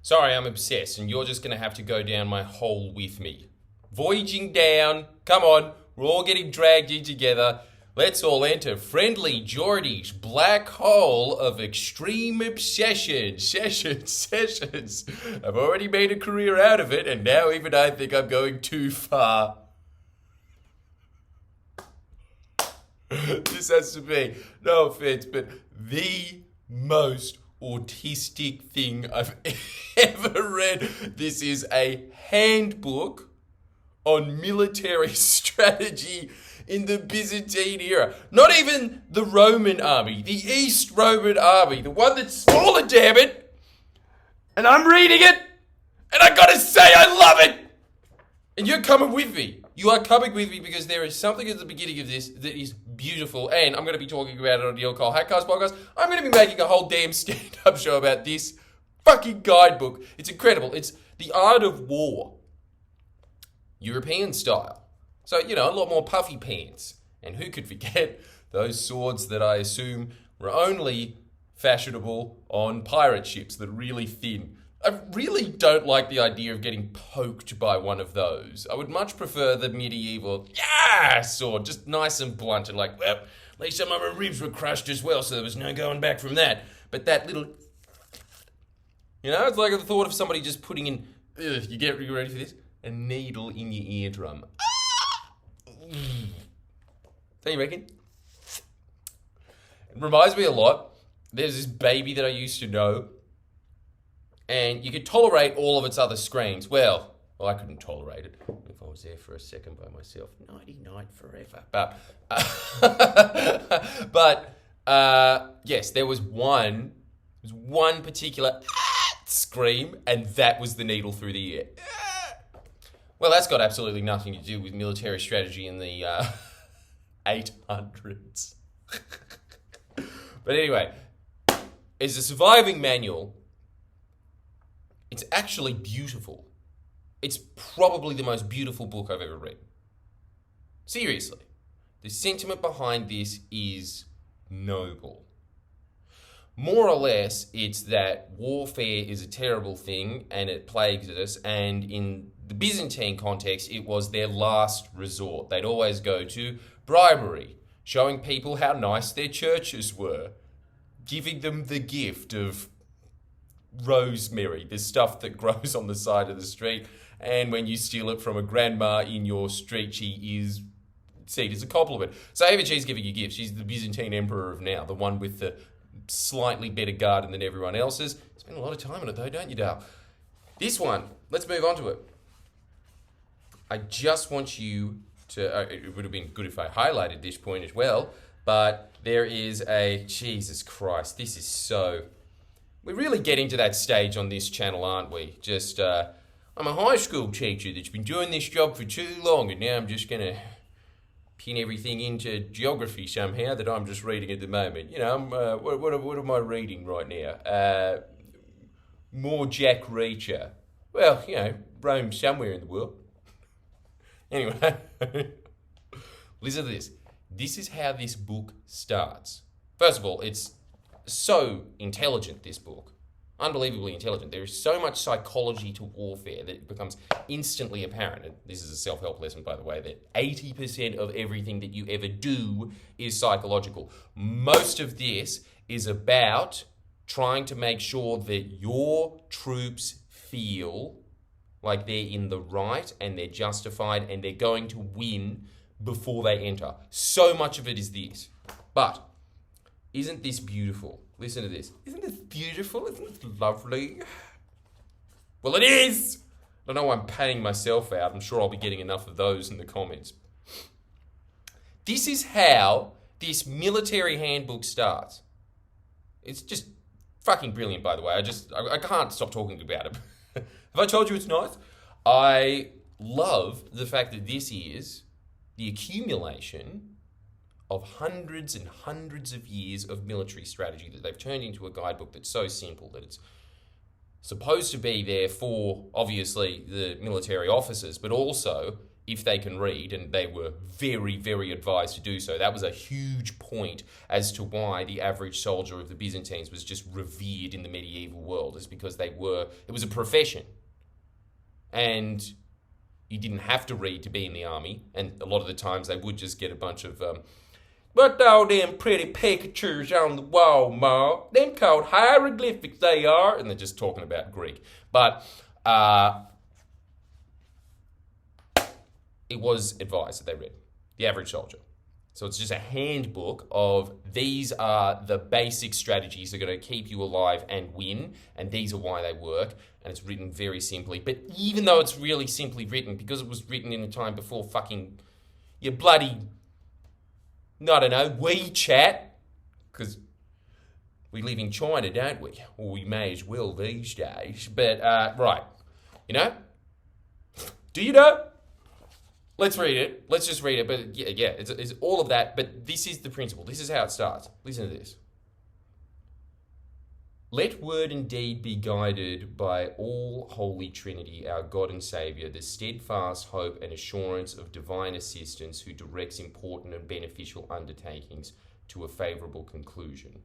Sorry, I'm obsessed, and you're just going to have to go down my hole with me. Voyaging down. Come on, we're all getting dragged in together. Let's all enter Friendly Geordie's black hole of extreme obsession. Sessions. I've already made a career out of it, and now even I think I'm going too far. This has to be, no offense, but the most autistic thing I've ever read. This is a handbook on military strategy in the Byzantine era. Not even the Roman army, the East Roman army, the one that's smaller, damn it. And I'm reading it, and I gotta say I love it. And you're coming with me. You are coming with me because there is something at the beginning of this that is beautiful, and I'm going to be talking about it on the Alcohol Hackcast podcast. I'm going to be making a whole damn stand-up show about this fucking guidebook. It's incredible. It's The Art of War, European style. So, a lot more puffy pants. And who could forget those swords that I assume were only fashionable on pirate ships that are really thin. I really don't like the idea of getting poked by one of those. I would much prefer the medieval, sword, just nice and blunt and like, well, at least some of my ribs were crushed as well, so there was no going back from that. But that little, it's like the thought of somebody just putting in, you ready for this? A needle in your eardrum. Don't you reckon? It reminds me a lot. There's this baby that I used to know, and you could tolerate all of its other screams. Well, I couldn't tolerate it if I was there for a second by myself. Nighty-night forever. Yes, there was one particular scream, and that was the needle through the ear. Well, that's got absolutely nothing to do with military strategy in the 800s. But anyway, as a surviving manual, it's actually beautiful. It's probably the most beautiful book I've ever read. Seriously. The sentiment behind this is noble. More or less, it's that warfare is a terrible thing and it plagues us, and in the Byzantine context, it was their last resort. They'd always go to bribery, showing people how nice their churches were, giving them the gift of rosemary, the stuff that grows on the side of the street, and when you steal it from a grandma in your street, she is seen as a compliment. So even she's giving you gifts. She's the Byzantine emperor of now, the one with the slightly better garden than everyone else's. Spend a lot of time on it though, don't you, Dale? This one, let's move on to it. I just want you to, it would have been good if I highlighted this point as well, but there is a, Jesus Christ, this is so, we're really getting to that stage on this channel, aren't we? Just, I'm a high school teacher that's been doing this job for too long, and now I'm just going to pin everything into geography somehow that I'm just reading at the moment. What am I reading right now? More Jack Reacher. Well, Rome's somewhere in the world. Anyway, listen to this. This is how this book starts. First of all, it's so intelligent, this book. Unbelievably intelligent. There is so much psychology to warfare that it becomes instantly apparent. And this is a self-help lesson, by the way, that 80% of everything that you ever do is psychological. Most of this is about trying to make sure that your troops feel like they're in the right and they're justified and they're going to win before they enter. So much of it is this. But isn't this beautiful? Listen to this. Isn't this beautiful? Isn't this lovely? Well, it is! I don't know why I'm paying myself out. I'm sure I'll be getting enough of those in the comments. This is how this military handbook starts. It's just fucking brilliant, by the way. I can't stop talking about it. Have I told you it's nice? I love the fact that this is the accumulation of hundreds and hundreds of years of military strategy that they've turned into a guidebook that's so simple that it's supposed to be there for, obviously, the military officers, but also if they can read, and they were very, very advised to do so. That was a huge point as to why the average soldier of the Byzantines was just revered in the medieval world, is because it was a profession. And you didn't have to read to be in the army, and a lot of the times they would just get a bunch of, "What all them pretty pictures on the wall, Ma? Them called hieroglyphics they are," and they're just talking about Greek. But it was advised that they read, the average soldier. So it's just a handbook of these are the basic strategies that are going to keep you alive and win, and these are why they work, and it's written very simply. But even though it's really simply written, because it was written in a time before fucking your bloody, I don't know, WeChat, because we live in China, don't we? Or we may as well these days. But, right, you know? Do you know? Let's read it. Let's just read it. But yeah, it's all of that. But this is the principle. This is how it starts. Listen to this. Let word and deed be guided by all Holy Trinity, our God and Saviour, the steadfast hope and assurance of divine assistance who directs important and beneficial undertakings to a favourable conclusion.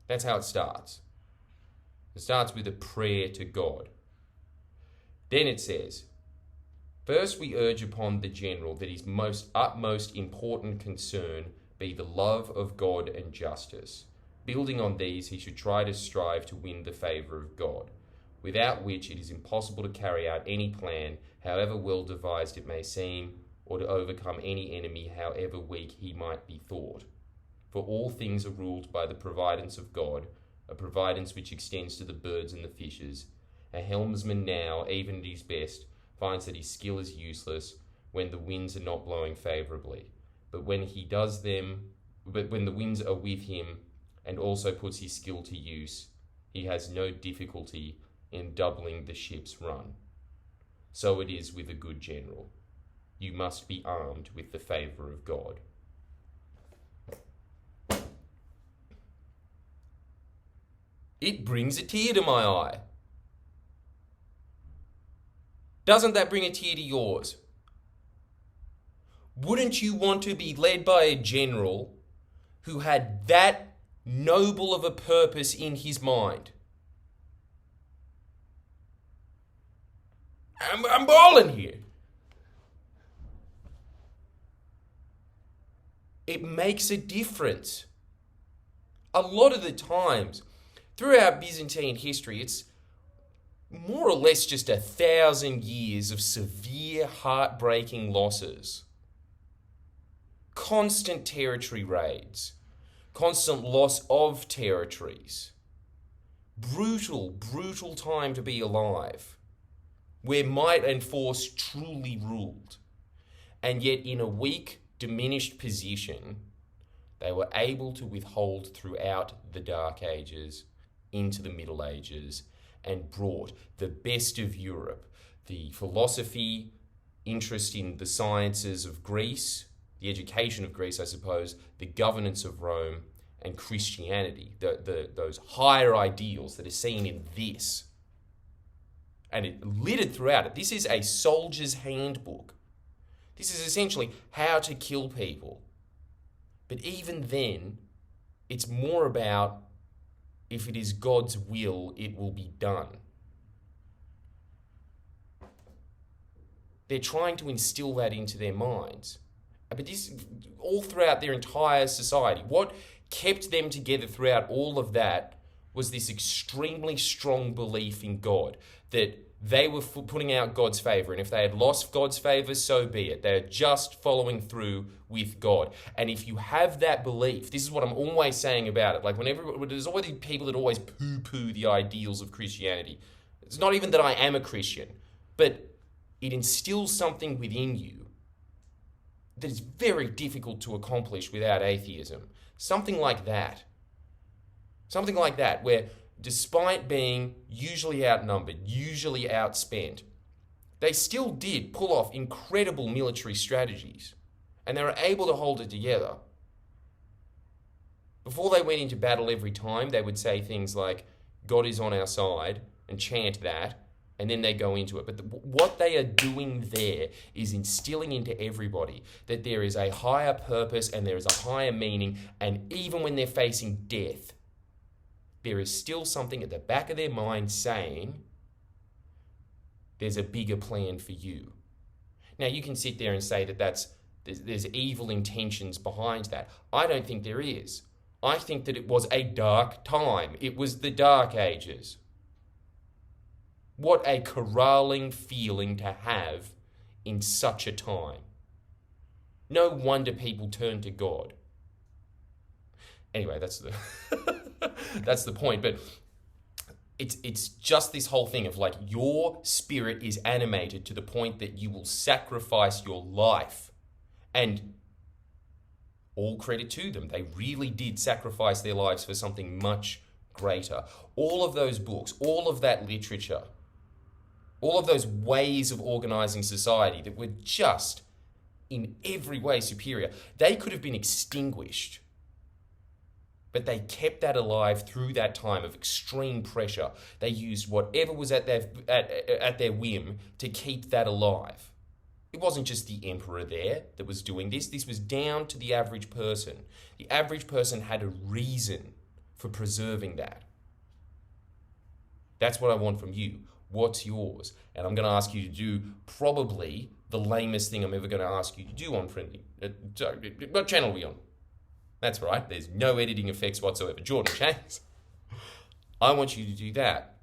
That's how it starts. It starts with a prayer to God. Then it says, first we urge upon the general that his utmost important concern be the love of God and justice. Building on these, he should try to strive to win the favour of God, without which it is impossible to carry out any plan, however well devised it may seem, or to overcome any enemy, however weak he might be thought. For all things are ruled by the providence of God, a providence which extends to the birds and the fishes. A helmsman now, even at his best, finds that his skill is useless when the winds are not blowing favourably. But when the winds are with him, and also puts his skill to use, he has no difficulty in doubling the ship's run. So it is with a good general. You must be armed with the favour of God. It brings a tear to my eye. Doesn't that bring a tear to yours? Wouldn't you want to be led by a general who had that noble of a purpose in his mind? I'm balling here. It makes a difference. A lot of the times, throughout Byzantine history, it's more or less just 1,000 years of severe, heartbreaking losses. Constant territory raids. Constant loss of territories. Brutal time to be alive, where might and force truly ruled. And yet in a weak, diminished position, they were able to withhold throughout the Dark Ages into the Middle Ages and brought the best of Europe, the philosophy, interest in the sciences of Greece, the education of Greece, I suppose, the governance of Rome, and Christianity, those higher ideals that are seen in this. And it littered throughout it. This is a soldier's handbook. This is essentially how to kill people. But even then, it's more about if it is God's will, it will be done. They're trying to instill that into their minds. But this, all throughout their entire society, what kept them together throughout all of that was this extremely strong belief in God, that they were putting out God's favour, and if they had lost God's favour, so be it. They're just following through with God. And if you have that belief, this is what I'm always saying about it, like there's always people that always poo-poo the ideals of Christianity. It's not even that I am a Christian, but it instills something within you that is very difficult to accomplish without atheism. Something like that. Something like that, where despite being usually outnumbered, usually outspent, they still did pull off incredible military strategies, and they were able to hold it together. Before they went into battle every time, they would say things like, God is on our side, and chant that, and then they go into it. But what they are doing there is instilling into everybody that there is a higher purpose and there is a higher meaning, and even when they're facing death, there is still something at the back of their mind saying, there's a bigger plan for you. Now, you can sit there and say that there's evil intentions behind that. I don't think there is. I think that it was a dark time. It was the Dark Ages. What a corralling feeling to have in such a time. No wonder people turn to God. Anyway, that's the that's the point. But it's just this whole thing of like, your spirit is animated to the point that you will sacrifice your life. And all credit to them. They really did sacrifice their lives for something much greater. All of those books, all of that literature, all of those ways of organizing society that were just in every way superior, they could have been extinguished. But they kept that alive through that time of extreme pressure. They used whatever was at their whim to keep that alive. It wasn't just the emperor there that was doing this. This was down to the average person. The average person had a reason for preserving that. That's what I want from you. What's yours? And I'm going to ask you to do probably the lamest thing I'm ever going to ask you to do on Friendly. Sorry, what channel are we on? That's right, there's no editing effects whatsoever. Jordan Shanks. I want you to do that.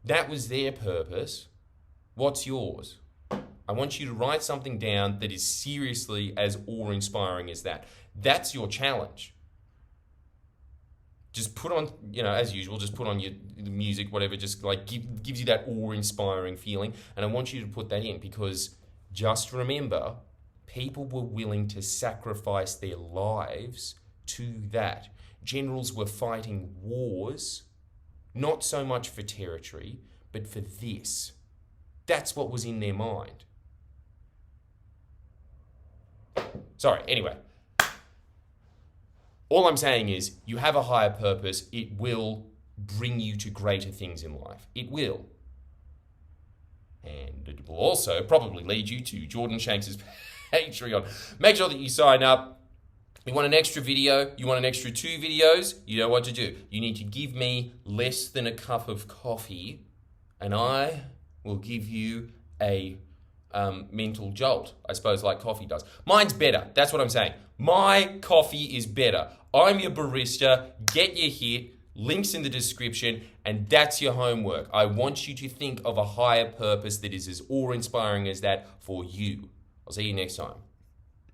That was their purpose. What's yours? I want you to write something down that is seriously as awe-inspiring as that. That's your challenge. Just put on, as usual, just put on the music, whatever, just like gives you that awe-inspiring feeling. And I want you to put that in, because just remember, people were willing to sacrifice their lives to that. Generals were fighting wars, not so much for territory, but for this. That's what was in their mind. Sorry, anyway. All I'm saying is, you have a higher purpose. It will bring you to greater things in life. It will. And it will also probably lead you to Jordan Shanks' Patreon. Make sure that you sign up. You want an extra video? You want an extra 2 videos? You know what to do. You need to give me less than a cup of coffee, and I will give you a mental jolt, I suppose, like coffee does. Mine's better. That's what I'm saying. My coffee is better. I'm your barista. Get your hit. Links in the description, and that's your homework. I want you to think of a higher purpose that is as awe-inspiring as that for you. I'll see you next time.